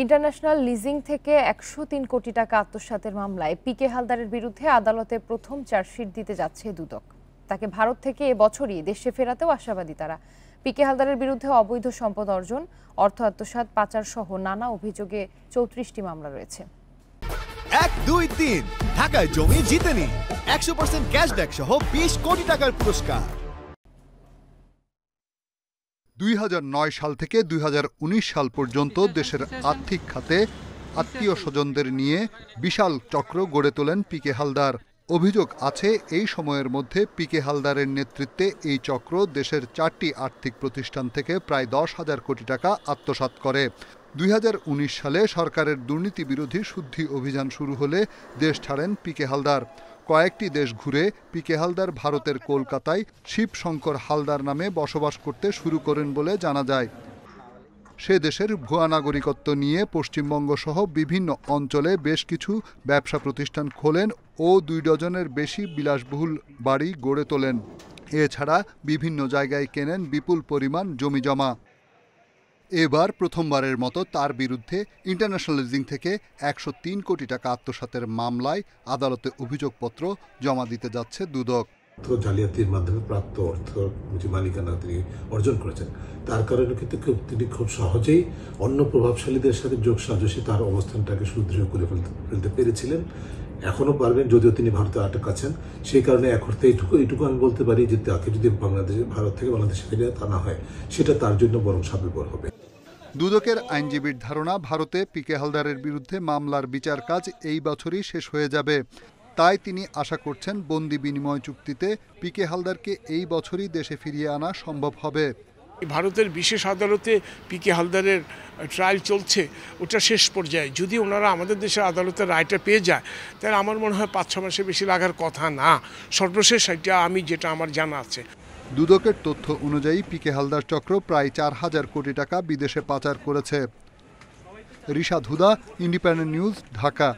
International leasing থেকে ১০৩ কোটি টাকা আত্মসাতের মামলায় পিকে হালদারের বিরুদ্ধে আদালতে প্রথম চার্জশিট দিতে যাচ্ছে দুদক। তাকে ভারত থেকে এবছরই দেশে ফেরাতেও আশাবাদী তারা। পিকে হালদারের বিরুদ্ধে অবৈধ সম্পদ অর্জন, অর্থ আত্মসাৎ, পাচার সহ নানা অভিযোগে ৩৪টি মামলা রয়েছে। ১, ২, ৩ ঢাকায় জমি জিতে নিন ১০০% ক্যাশব্যাক সহ ২০ কোটি টাকার পুরস্কার। ২০০৯ সাল থেকে ২০১৯ সাল পর্যন্ত দেশের আর্থিক খাতে আত্মীয় স্বজনদের নিয়ে বিশাল চক্র গড়ে তোলেন পিকে হালদার। অভিযোগ আছে এই সময়ের মধ্যে পিকে হালদারের নেতৃত্বে এই চক্র দেশের ৪টি আর্থিক প্রতিষ্ঠান থেকে প্রায় ১০,০০০ কোটি টাকা আত্মসাৎ করে। ২০১৯ সালে সরকারের দুর্নীতি বিরোধী শুদ্ধি অভিযান শুরু হলে দেশ ছাড়েন পিকে হালদার। কয়েকটি দেশ ঘুরে পিকে হালদার ভারতের কলকাতায় শিবশঙ্কর হালদার নামে বসবাস করতে শুরু করেন বলে জানা যায়। সে দেশের ভুয়া নাগরিকত্ব নিয়ে পশ্চিমবঙ্গ সহ বিভিন্ন অঞ্চলে বেশ কিছু ব্যবসা প্রতিষ্ঠান খোলেন ও ২ ডজনের বেশি বিলাসবহুল বাড়ি গড়ে তোলেন। এছাড়া বিভিন্ন জায়গায় কেনেন বিপুল পরিমাণ জমিজমা। এবার প্রথমবারের মতো তার বিরুদ্ধে ইন্টারন্যাশনাল লিজিং থেকে ১০৩ কোটি টাকা আত্মসাতের মামলায় আদালতে অভিযোগপত্র জমা দিতে যাচ্ছে দুদক। জালিয়াতির মাধ্যমে প্রাপ্ত অর্থ যে মালিকানা তিনি অর্জন করেছেন, তার কারণে কিন্তু তিনি খুব সহজেই অন্য প্রভাবশালীদের সাথে যোগ সাজসে তার অবস্থানটাকে সুদৃঢ় করে ফেলতে পেরেছিলেন। এখনো পারবেন, যদিও তিনি ভারতে আটক আছেন। সেই কারণে এক অর্থে এইটুকু আমি বলতে পারি যে তাকে যদি ভারত থেকে বাংলাদেশে ফিরে আনা হয়, সেটা তার জন্য বরং সাবলীল হবে। দুদকের আইনজীবীর ধারণা, ভারতে পিকে হালদারের বিরুদ্ধে মামলার বিচার কাজ এই বছরই শেষ হয়ে যাবে। তাই তিনি আশা করছেন বন্দি বিনিময় চুক্তিতে পিকে হালদারকে এই বছরই দেশে ফিরিয়ে আনা সম্ভব হবে। ভারতের বিশেষ আদালতে পিকে হালদারের ট্রায়াল চলছে, ওটা শেষ পর্যায়ে। যদি ওনারা আমাদের দেশের আদালতের রায়টা পেয়ে যায়, তাহলে আমার মনে হয় ৫-৬ মাসের বেশি লাগার কথা না। সর্বশেষ এটা যেটা আমার জানা আছে। দুদকের তথ্য অনুযায়ী পিকে হালদার চক্র প্রায় ৪,০০০ কোটি টাকা বিদেশে পাচার করেছে। রিশাদ হুদা, ইন্ডিপেন্ডেন্ট নিউজ, ঢাকা।